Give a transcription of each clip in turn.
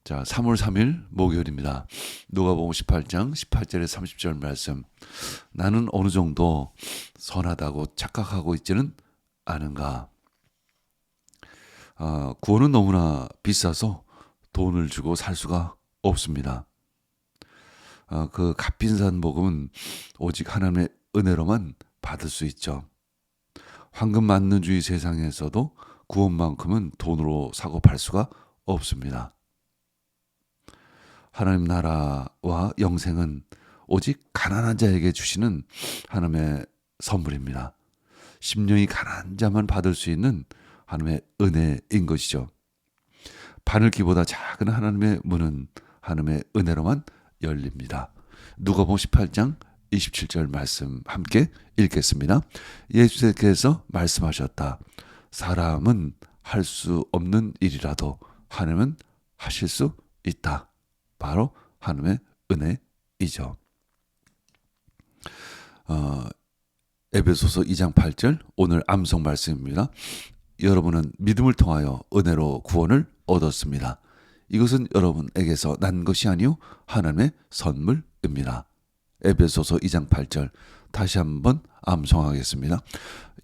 자, 3월 3일 목요일입니다. 누가복음 18장 18절에 30절 말씀. 나는 어느 정도 선하다고 착각하고 있지는 않은가. 구원은 너무나 비싸서 돈을 주고 살 수가 없습니다. 그 값비싼 복음은 오직 하나님의 은혜로만 받을 수 있죠. 황금 만능주의 세상에서도 구원만큼은 돈으로 사고 팔 수가 없습니다. 하나님 나라와 영생은 오직 가난한 자에게 주시는 하나님의 선물입니다. 심령이 가난한 자만 받을 수 있는 하나님의 은혜인 것이죠. 바늘기보다 작은 하나님의 문은 하나님의 은혜로만 열립니다. 누가복음 18장 27절 말씀 함께 읽겠습니다. 예수께서 말씀하셨다. 사람은 할 수 없는 일이라도 하나님은 하실 수 있다. 바로 하나님의 은혜이죠. 에베소서 2장 8절 오늘 암송 말씀입니다. 여러분은 믿음을 통하여 은혜로 구원을 얻었습니다. 이것은 여러분에게서 난 것이 아니요 하나님의 선물입니다. 에베소서 2장 8절 다시 한번 암송하겠습니다.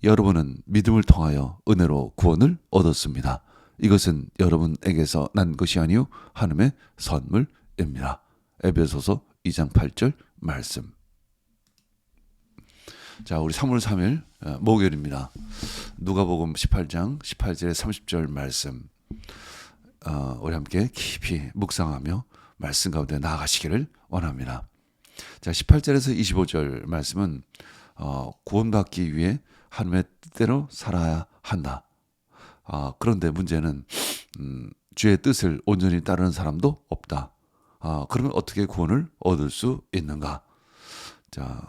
여러분은 믿음을 통하여 은혜로 구원을 얻었습니다. 이것은 여러분에게서 난 것이 아니요 하나님의 선물입니다. 에베소서 2장 8절 말씀. 자, 우리 3월 3일 목요일입니다. 누가복음 18장 18절에 30절 말씀. 우리 함께 깊이 묵상하며 말씀 가운데 나아가시기를 원합니다. 자, 18절에서 25절 말씀은 구원받기 위해 하나님의 뜻대로 살아야 한다. 그런데 문제는 주의 뜻을 온전히 따르는 사람도 없다. 그러면 어떻게 구원을 얻을 수 있는가? 자,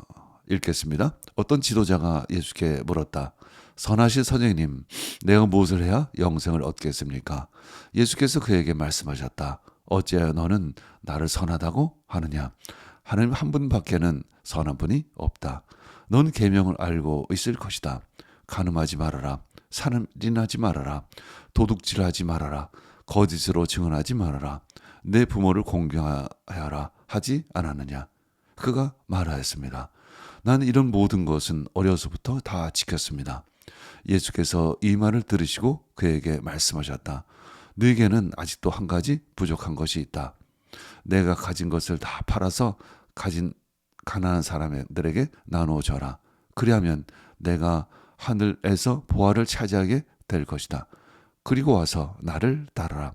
읽겠습니다. 어떤 지도자가 예수께 물었다. 선하신 선생님, 내가 무엇을 해야 영생을 얻겠습니까? 예수께서 그에게 말씀하셨다. 어찌하여 너는 나를 선하다고 하느냐? 하나님 한 분밖에는 선한 분이 없다. 넌 계명을 알고 있을 것이다. 간음하지 말아라. 살인하지 말아라. 도둑질하지 말아라. 거짓으로 증언하지 말아라. 내 부모를 공경하여라 하지 않았느냐? 그가 말하였습니다. 나는 이런 모든 것은 어려서부터 다 지켰습니다. 예수께서 이 말을 들으시고 그에게 말씀하셨다. 너에게는 아직도 한 가지 부족한 것이 있다. 내가 가진 것을 다 팔아서 가진 가난한 사람들에게 나누어 줘라. 그리하면 내가 하늘에서 보화를 차지하게 될 것이다. 그리고 와서 나를 따르라.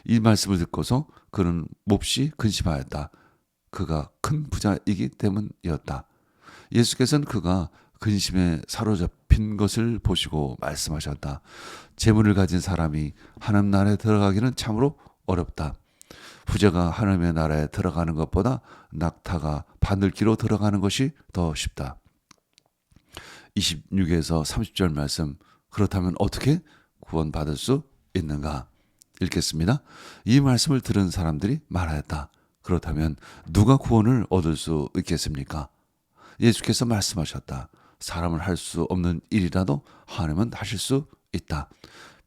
이 말씀을 듣고서 그는 몹시 근심하였다. 그가 큰 부자이기 때문이었다. 예수께서는 그가 근심에 사로잡힌 것을 보시고 말씀하셨다. 재물을 가진 사람이 하나님 나라에 들어가기는 참으로 어렵다. 부자가 하나님의 나라에 들어가는 것보다 낙타가 바늘기로 들어가는 것이 더 쉽다. 26에서 30절 말씀. 그렇다면 어떻게 구원받을 수 있는가? 읽겠습니다. 이 말씀을 들은 사람들이 말하였다. 그렇다면 누가 구원을 얻을 수 있겠습니까? 예수께서 말씀하셨다. 사람은 할 수 없는 일이라도 하나님은 하실 수 있다.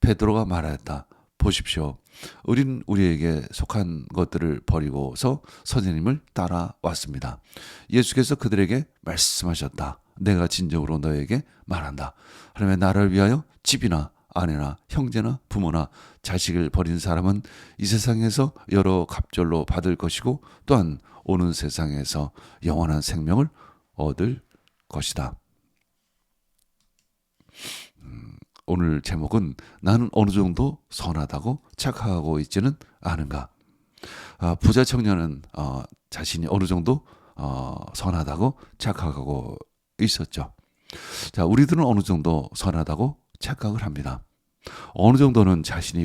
베드로가 말하였다. 보십시오. 우린 우리에게 속한 것들을 버리고서 선생님을 따라왔습니다. 예수께서 그들에게 말씀하셨다. 내가 진정으로 너에게 말한다. 하나님의 나라를 위하여 집이나 아내나 형제나 부모나 자식을 버린 사람은 이 세상에서 여러 갑절로 받을 것이고 또한 오는 세상에서 영원한 생명을 얻을 것이다. 오늘 제목은 나는 어느 정도 선하다고 착각하고 있지는 않은가? 부자 청년은 자신이 어느 정도 선하다고 착각하고 있었죠. 자, 우리들은 어느 정도 선하다고 착각을 합니다. 어느 정도는 자신이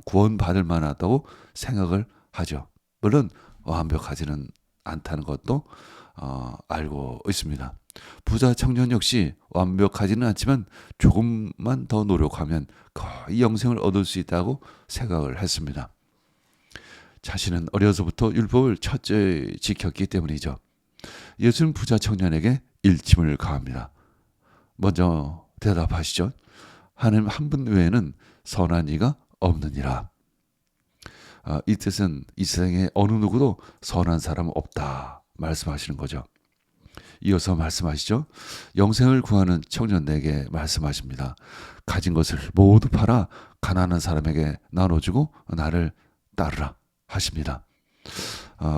구원받을 만하다고 생각을 하죠. 물론 완벽하지는 않다는 것도 알고 있습니다. 부자 청년 역시 완벽하지는 않지만 조금만 더 노력하면 거의 영생을 얻을 수 있다고 생각을 했습니다. 자신은 어려서부터 율법을 철저히 지켰기 때문이죠. 예수는 부자 청년에게 일침을 가합니다. 먼저 대답하시죠. 하나님 한 분 외에는 선한 이가 없느니라. 이 뜻은 이 세상에 어느 누구도 선한 사람 없다 말씀하시는 거죠. 이어서 말씀하시죠. 영생을 구하는 청년에게 말씀하십니다. 가진 것을 모두 팔아 가난한 사람에게 나눠주고 나를 따르라 하십니다.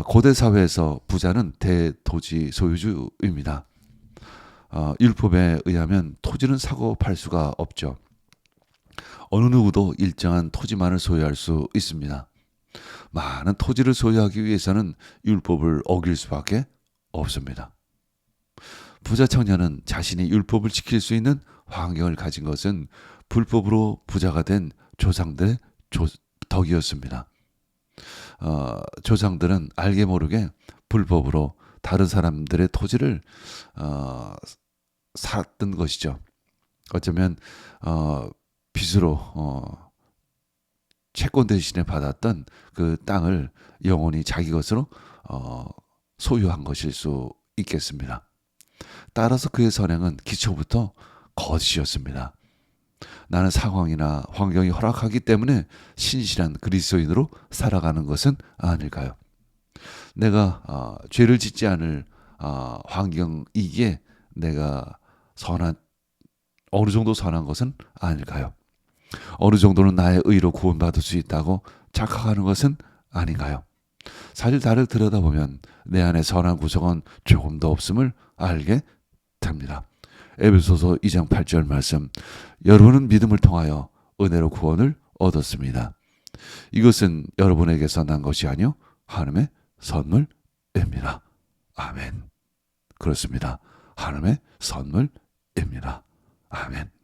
고대 사회에서 부자는 대토지 소유주입니다. 율법에 의하면 토지는 사고 팔 수가 없죠. 어느 누구도 일정한 토지만을 소유할 수 있습니다. 많은 토지를 소유하기 위해서는 율법을 어길 수밖에 없습니다. 부자 청년은 자신이 율법을 지킬 수 있는 환경을 가진 것은 불법으로 부자가 된 조상들의 덕이었습니다. 조상들은 알게 모르게 불법으로 다른 사람들의 토지를 샀던 것이죠. 어쩌면 빚으로 채권 대신에 받았던 그 땅을 영원히 자기 것으로 소유한 것일 수 있겠습니다. 따라서 그의 선행은 기초부터 거짓이었습니다. 나는 상황이나 환경이 허락하기 때문에 신실한 그리스도인으로 살아가는 것은 아닐까요? 내가 죄를 짓지 않을 환경이기에 내가 어느 정도 선한 것은 아닐까요? 어느 정도는 나의 의로 구원받을 수 있다고 착각하는 것은 아닌가요? 사실 나를 들여다보면 내 안에 선한 구석은 조금도 없음을 알게 됩니다. 에베소서 2장 8절 말씀, 여러분은 믿음을 통하여 은혜로 구원을 얻었습니다. 이것은 여러분에게서 난 것이 아니요 하나님의 선물입니다. 아멘. 그렇습니다. 하나님의 선물입니다. 아멘.